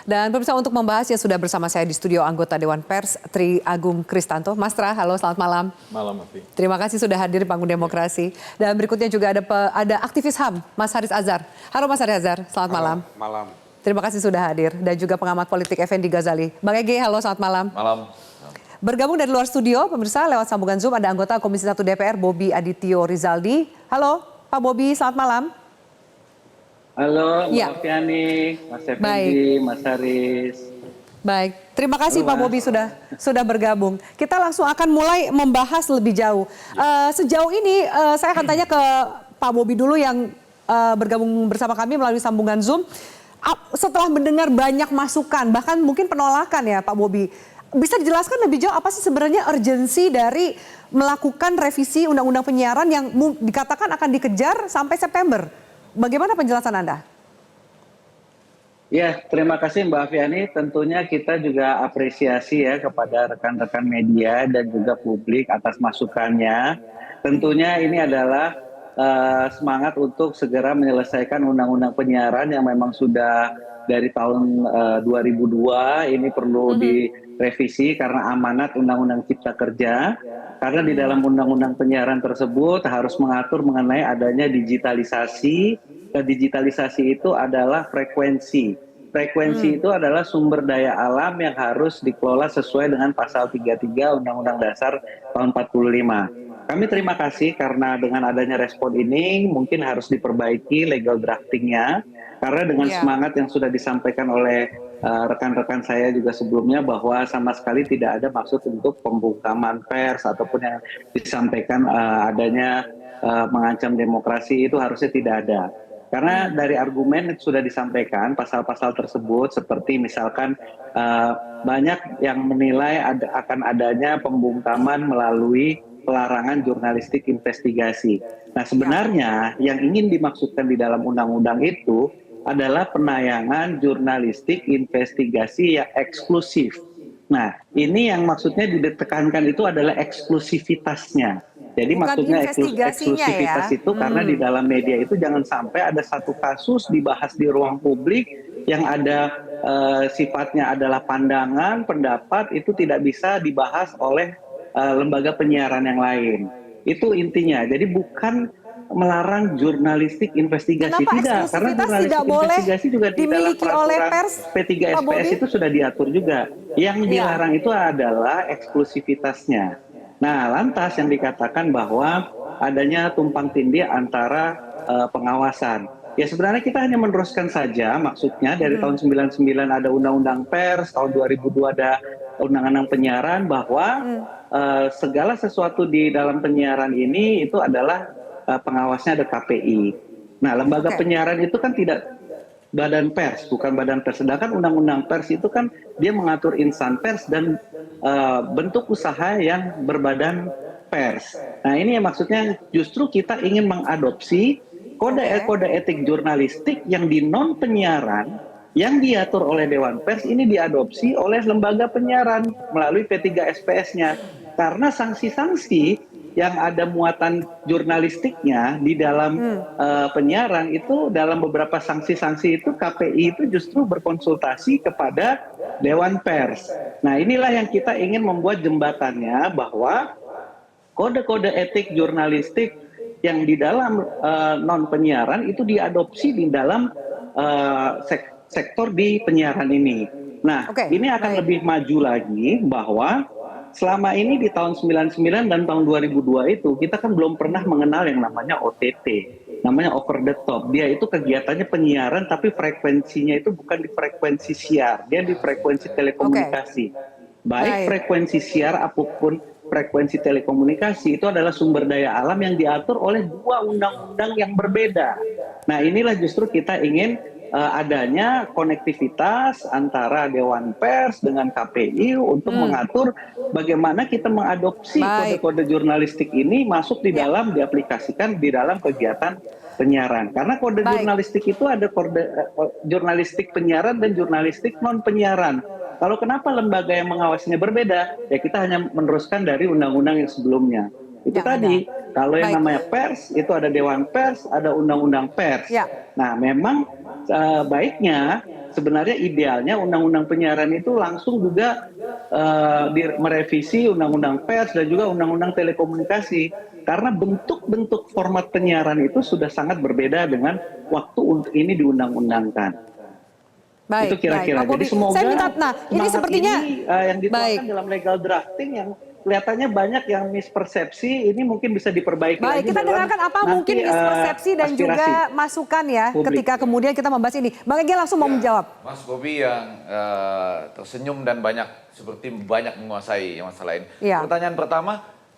Dan pemirsa, untuk membahasnya sudah bersama saya di studio anggota Dewan Pers Tri Agung Kristanto. Mas Tra, halo, selamat malam. Malam, Afi. Terima kasih sudah hadir di Panggung Demokrasi. Dan berikutnya juga ada aktivis HAM, Mas Haris Azhar. Halo Mas Haris Azhar, selamat malam. Malam. Terima kasih sudah hadir. Dan juga pengamat politik Effendi Ghazali. Bang Ege, halo, selamat malam. Malam. Bergabung dari luar studio, pemirsa, lewat sambungan Zoom ada anggota Komisi 1 DPR, Bobi Adityo Rizaldi. Halo, Pak Bobi, selamat malam. Halo, Ya. Mbak Fiani, Mas Effendi, Mas Haris. Baik, terima kasih Halo, Pak Bobi sudah bergabung. Kita langsung akan mulai membahas lebih jauh. Sejauh ini saya akan tanya ke Pak Bobi dulu yang bergabung bersama kami melalui sambungan Zoom. Setelah mendengar banyak masukan, bahkan mungkin penolakan ya Pak Bobi, bisa dijelaskan lebih jauh apa sih sebenarnya urgensi dari melakukan revisi Undang-Undang Penyiaran yang dikatakan akan dikejar sampai September? Bagaimana penjelasan Anda? Ya, terima kasih Mbak Fiani. Tentunya kita juga apresiasi ya kepada rekan-rekan media dan juga publik atas masukannya. Tentunya ini adalah semangat untuk segera menyelesaikan Undang-Undang Penyiaran yang memang sudah dari tahun 2002 ini perlu direvisi karena amanat Undang-Undang Cipta Kerja. Karena di dalam Undang-Undang Penyiaran tersebut harus mengatur mengenai adanya digitalisasi. Dan digitalisasi itu adalah frekuensi. Frekuensi itu adalah sumber daya alam yang harus dikelola sesuai dengan pasal 33 Undang-Undang Dasar tahun 45. Kami terima kasih karena dengan adanya respon ini mungkin harus diperbaiki legal draftingnya. Karena dengan semangat yang sudah disampaikan oleh rekan-rekan saya juga sebelumnya bahwa sama sekali tidak ada maksud untuk pembungkaman pers ataupun yang disampaikan adanya mengancam demokrasi itu harusnya tidak ada. Karena dari argumen yang sudah disampaikan pasal-pasal tersebut seperti misalkan banyak yang menilai akan adanya pembungkaman melalui pelarangan jurnalistik investigasi. Nah sebenarnya yang ingin dimaksudkan di dalam undang-undang itu adalah penayangan jurnalistik investigasi yang eksklusif. Nah ini yang maksudnya ditekankan itu adalah eksklusivitasnya. Jadi bukan maksudnya eksklusivitas ya? Itu karena di dalam media itu jangan sampai ada satu kasus dibahas di ruang publik yang ada sifatnya adalah pandangan, pendapat itu tidak bisa dibahas oleh lembaga penyiaran yang lain. Itu intinya. Jadi bukan melarang jurnalistik investigasi. Kenapa tidak, karena jurnalistik investigasi juga di dalam peraturan P3SPS itu sudah diatur juga. Yang dilarang itu adalah eksklusivitasnya. Nah, lantas yang dikatakan bahwa adanya tumpang tindih antara pengawasan. Ya sebenarnya kita hanya meneruskan saja, maksudnya dari tahun 99 ada Undang-Undang Pers, tahun 2002 ada Undang-Undang Penyiaran, bahwa segala sesuatu di dalam penyiaran ini itu adalah pengawasnya ada KPI. Nah, lembaga penyiaran itu kan tidak badan pers, bukan badan pers. Sedangkan Undang-Undang Pers itu kan dia mengatur insan pers dan bentuk usaha yang berbadan pers. Nah, ini yang maksudnya justru kita ingin mengadopsi kode etik jurnalistik yang di non penyiaran yang diatur oleh Dewan Pers ini diadopsi oleh lembaga penyiaran melalui P3SPS-nya. Karena sanksi-sanksi yang ada muatan jurnalistiknya di dalam penyiaran itu dalam beberapa sanksi-sanksi itu KPI itu justru berkonsultasi kepada Dewan Pers. Nah inilah yang kita ingin membuat jembatannya bahwa kode-kode etik jurnalistik yang di dalam non penyiaran itu diadopsi di dalam sektor di penyiaran ini. Nah ini akan lebih maju lagi bahwa selama ini di tahun 99 dan tahun 2002 itu kita kan belum pernah mengenal yang namanya OTT, namanya over the top. Dia itu kegiatannya penyiaran tapi frekuensinya itu bukan di frekuensi siar, dia di frekuensi telekomunikasi. Baik frekuensi siar apapun frekuensi telekomunikasi itu adalah sumber daya alam yang diatur oleh dua undang-undang yang berbeda. Nah inilah justru kita ingin adanya konektivitas antara Dewan Pers dengan KPI untuk mengatur bagaimana kita mengadopsi kode-kode jurnalistik ini masuk di dalam diaplikasikan di dalam kegiatan penyiaran. Karena kode jurnalistik itu ada kode jurnalistik penyiaran dan jurnalistik non penyiaran. Kalau kenapa lembaga yang mengawasinya berbeda? Ya kita hanya meneruskan dari undang-undang yang sebelumnya. Itu tadi, kalau yang namanya pers itu ada Dewan Pers, ada Undang-Undang Pers. Nah memang baiknya sebenarnya idealnya undang-undang penyiaran itu langsung juga merevisi undang-undang pers dan juga undang-undang telekomunikasi. Karena bentuk-bentuk format penyiaran itu sudah sangat berbeda dengan waktu untuk ini diundang-undangkan. Baik, itu kira-kira. Jadi semoga saya minta, ini sepertinya yang dituangkan dalam legal drafting yang kelihatannya banyak yang mispersepsi, ini mungkin bisa diperbaiki. Baik, kita dengarkan apa mungkin mispersepsi dan juga masukan ya publik ketika kemudian kita membahas ini. Bang Ege langsung mau menjawab. Mas Bobi yang tersenyum dan seperti banyak menguasai masalah ini. Pertanyaan pertama,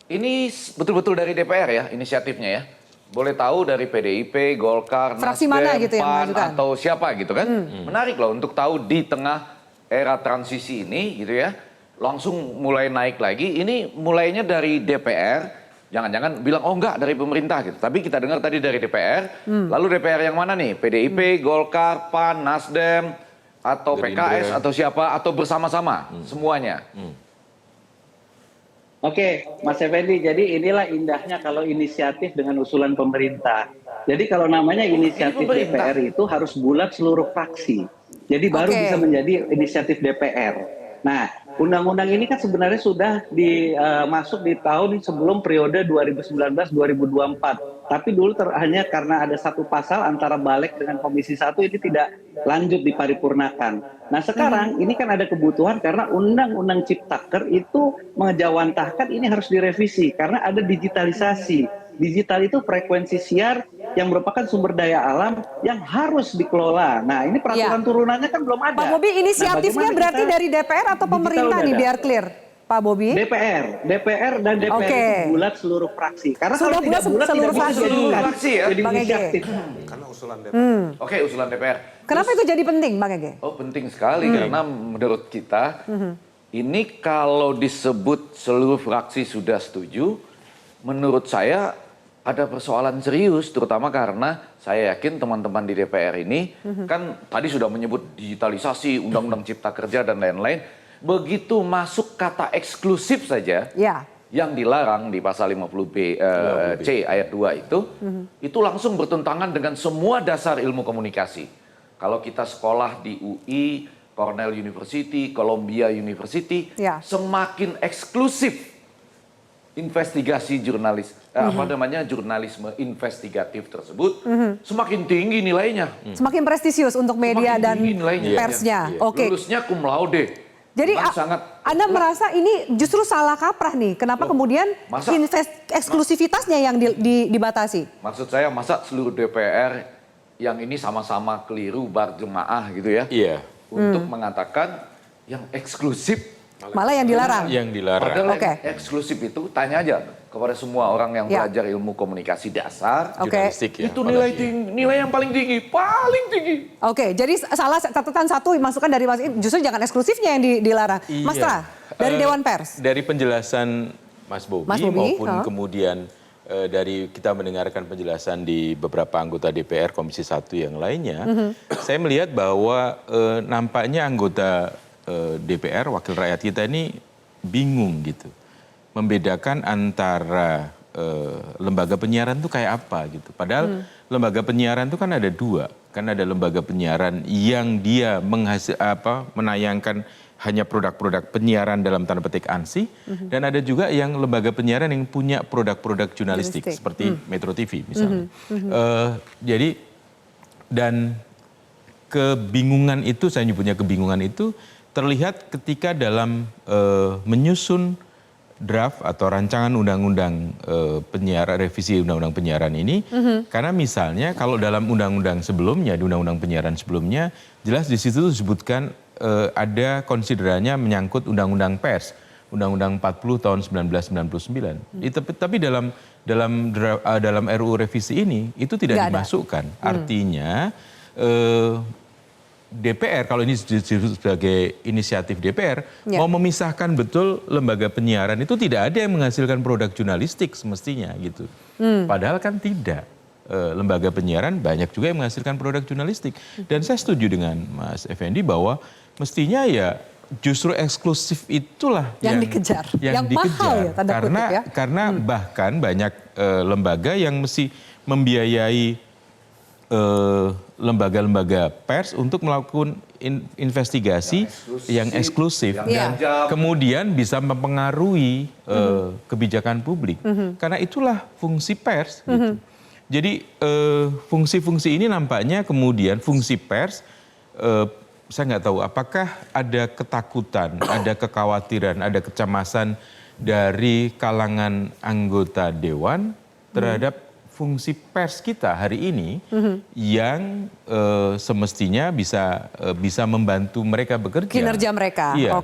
ini betul-betul dari DPR ya inisiatifnya ya? Boleh tahu dari PDIP, Golkar, fraksi Nasdem, mana gitu PAN, atau siapa gitu kan? Menarik loh untuk tahu di tengah era transisi ini gitu ya. Langsung mulai naik lagi, ini mulainya dari DPR, jangan-jangan bilang oh enggak dari pemerintah gitu. Tapi kita dengar tadi dari DPR, lalu DPR yang mana nih? PDIP, Golkar, PAN, Nasdem, atau PKS, atau siapa, atau bersama-sama semuanya. Oke, Mas Effendi, jadi inilah indahnya kalau inisiatif dengan usulan pemerintah. Jadi kalau namanya inisiatif DPR itu harus bulat seluruh fraksi. Jadi baru bisa menjadi inisiatif DPR. Nah, undang-undang ini kan sebenarnya sudah masuk di tahun sebelum periode 2019-2024. Tapi dulu hanya karena ada satu pasal antara Balik dengan Komisi 1 ini tidak lanjut diparipurnakan. Nah sekarang ini kan ada kebutuhan karena Undang-Undang Ciptaker itu mengejawantahkan ini harus direvisi karena ada digitalisasi. Digital itu frekuensi siar yang merupakan sumber daya alam yang harus dikelola. Nah ini peraturan turunannya kan belum ada. Pak Bobi, inisiatifnya berarti dari DPR atau pemerintah nih biar clear? Pak Bobi? DPR dan DPR itu bulat seluruh fraksi. Karena sudah kalau tidak bulat seluruh fraksi ya. Jadi inisiatif. Karena usulan DPR. Oke, usulan DPR. Kenapa itu jadi penting, Bang Ege? Oh, penting sekali karena menurut kita ini kalau disebut seluruh fraksi sudah setuju, menurut saya ada persoalan serius, terutama karena saya yakin teman-teman di DPR ini kan tadi sudah menyebut digitalisasi, Undang-Undang Cipta Kerja dan lain-lain. Begitu masuk kata eksklusif saja yang dilarang di pasal 50B C ayat 2 itu langsung bertentangan dengan semua dasar ilmu komunikasi. Kalau kita sekolah di UI, Cornell University, Columbia University, semakin eksklusif investigasi jurnalisme investigatif tersebut, semakin tinggi nilainya. Semakin prestisius untuk media dan persnya. Lulusnya cum laude. Jadi Anda merasa ini justru salah kaprah nih. Kenapa kemudian eksklusivitasnya yang dibatasi? Maksud saya masa seluruh DPR yang ini sama-sama keliru berjemaah gitu ya. Iya. Untuk mengatakan yang eksklusif malah yang dilarang. Yang dilarang. Padahal eksklusif itu tanya aja kepada semua orang yang belajar ilmu komunikasi dasar, jurnalistik ya. Itu nilai yang paling tinggi. Jadi salah catatan satu masukan dari Mas justru jangan eksklusifnya yang dilarang. Mas Tra, dari Dewan Pers. Dari penjelasan Mas Bobi maupun kemudian dari kita mendengarkan penjelasan di beberapa anggota DPR Komisi 1 yang lainnya, saya melihat bahwa nampaknya anggota DPR, wakil rakyat kita ini bingung gitu. Membedakan antara lembaga penyiaran itu kayak apa gitu. Padahal lembaga penyiaran itu kan ada dua. Kan ada lembaga penyiaran yang dia menayangkan hanya produk-produk penyiaran dalam tanda petik ANSI. Dan ada juga yang lembaga penyiaran yang punya produk-produk jurnalistik. Seperti Metro TV misalnya. Jadi dan kebingungan itu, saya nyebutnya kebingungan itu, terlihat ketika dalam menyusun draft atau rancangan undang-undang penyiaran, revisi undang-undang penyiaran ini, karena misalnya kalau dalam undang-undang sebelumnya, di undang-undang penyiaran sebelumnya, jelas di situ disebutkan ada konsiderannya menyangkut undang-undang pers, undang-undang 40 tahun 1999. Tapi dalam RUU revisi ini itu tidak dimasukkan. Artinya DPR, kalau ini disebut sebagai inisiatif DPR, mau memisahkan betul lembaga penyiaran itu tidak ada yang menghasilkan produk jurnalistik semestinya gitu. Padahal kan tidak. Lembaga penyiaran banyak juga yang menghasilkan produk jurnalistik. Dan saya setuju dengan Mas Effendi bahwa mestinya ya justru eksklusif itulah yang dikejar. Yang mahal ya, tanda kutip ya. Karena bahkan banyak lembaga yang mesti membiayai lembaga-lembaga pers untuk melakukan investigasi yang eksklusif dan kemudian bisa mempengaruhi kebijakan publik. Karena itulah fungsi pers. Gitu. Jadi fungsi-fungsi ini nampaknya kemudian fungsi pers, saya nggak tahu apakah ada ketakutan, ada kekhawatiran, ada kecemasan dari kalangan anggota dewan terhadap fungsi pers kita hari ini yang semestinya bisa membantu mereka bekerja. Kinerja mereka. Iya,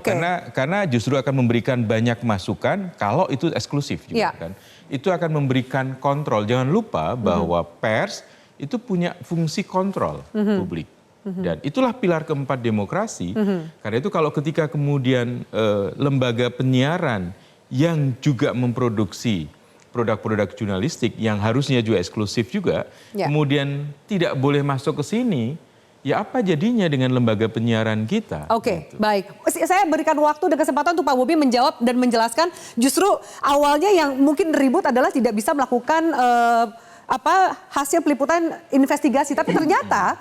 karena justru akan memberikan banyak masukan kalau itu eksklusif juga kan. Itu akan memberikan kontrol. Jangan lupa bahwa pers itu punya fungsi kontrol publik. Dan itulah pilar keempat demokrasi. Karena itu kalau ketika kemudian lembaga penyiaran yang juga memproduksi produk-produk jurnalistik yang harusnya juga eksklusif juga, kemudian tidak boleh masuk ke sini, ya apa jadinya dengan lembaga penyiaran kita? Oke, baik. Saya berikan waktu dan kesempatan untuk Pak Bobi menjawab dan menjelaskan justru awalnya yang mungkin ribut adalah tidak bisa melakukan hasil peliputan investigasi, tapi ternyata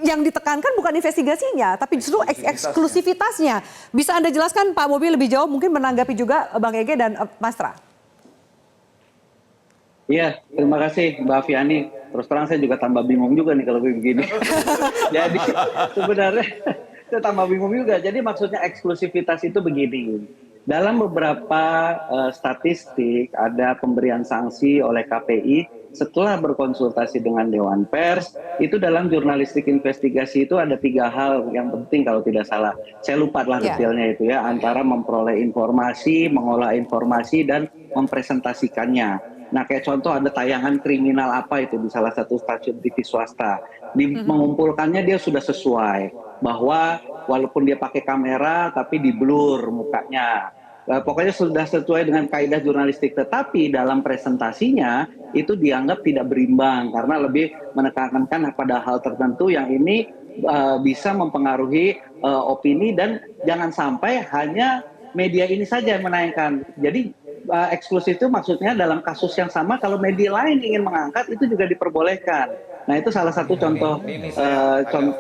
yang ditekankan bukan investigasinya, tapi justru eksklusivitasnya. Bisa Anda jelaskan Pak Bobi lebih jauh, mungkin menanggapi juga Bang Ege dan Mas Tra? Iya, terima kasih Mbak Afiani. Terus terang saya juga tambah bingung juga nih kalau begini. Jadi sebenarnya saya tambah bingung juga. Jadi maksudnya eksklusivitas itu begini. Dalam beberapa statistik ada pemberian sanksi oleh KPI setelah berkonsultasi dengan Dewan Pers. Itu dalam jurnalistik investigasi itu ada 3 hal yang penting kalau tidak salah. Saya lupa lah detailnya itu ya. Antara memperoleh informasi, mengolah informasi, dan mempresentasikannya. Nah kayak contoh ada tayangan kriminal apa itu di salah satu stasiun TV swasta. Mengumpulkannya dia sudah sesuai. Bahwa walaupun dia pakai kamera tapi di blur mukanya. Pokoknya sudah sesuai dengan kaidah jurnalistik. Tetapi dalam presentasinya itu dianggap tidak berimbang. Karena lebih menekankan pada hal tertentu yang ini bisa mempengaruhi opini. Dan jangan sampai hanya media ini saja yang menayangkan. Jadi eksklusif itu maksudnya dalam kasus yang sama kalau media lain ingin mengangkat itu juga diperbolehkan. Nah itu salah satu contoh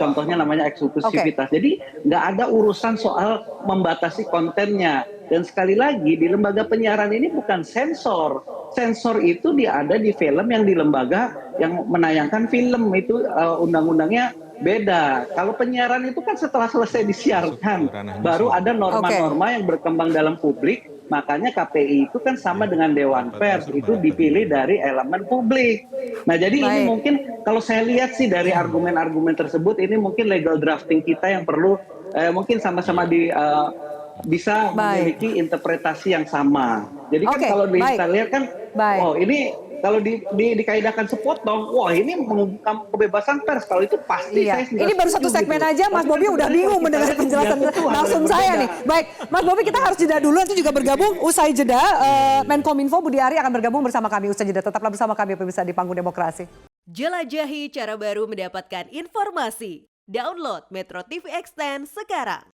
contohnya namanya eksklusivitas. Jadi nggak ada urusan soal membatasi kontennya. Dan sekali lagi di lembaga penyiaran ini bukan sensor. Sensor itu dia ada di film yang di lembaga yang menayangkan film itu undang-undangnya beda. Kalau penyiaran itu kan setelah selesai disiarkan baru ada norma-norma yang berkembang dalam publik. Makanya KPI itu kan sama dengan Dewan Pers, itu dipilih dari elemen publik. Nah jadi ini mungkin kalau saya lihat sih dari argumen-argumen tersebut, ini mungkin legal drafting kita yang perlu mungkin sama-sama bisa memiliki interpretasi yang sama. Jadi kan kalau kita lihat kan, oh ini kalau dikaidahkan sepotong, wah ini mengungkap kebebasan pers. Kalau itu pasti saya ini baru satu segmen aja, Mas Bobi udah bingung mendengar penjelasan langsung saya nih. Baik, Mas Bobi kita harus jeda dulu, nanti juga bergabung usai jeda. Menkominfo Budi Ari akan bergabung bersama kami usai jeda. Tetaplah bersama kami pemirsa di Panggung Demokrasi. Jelajahi cara baru mendapatkan informasi. Download Metro TV Extend sekarang.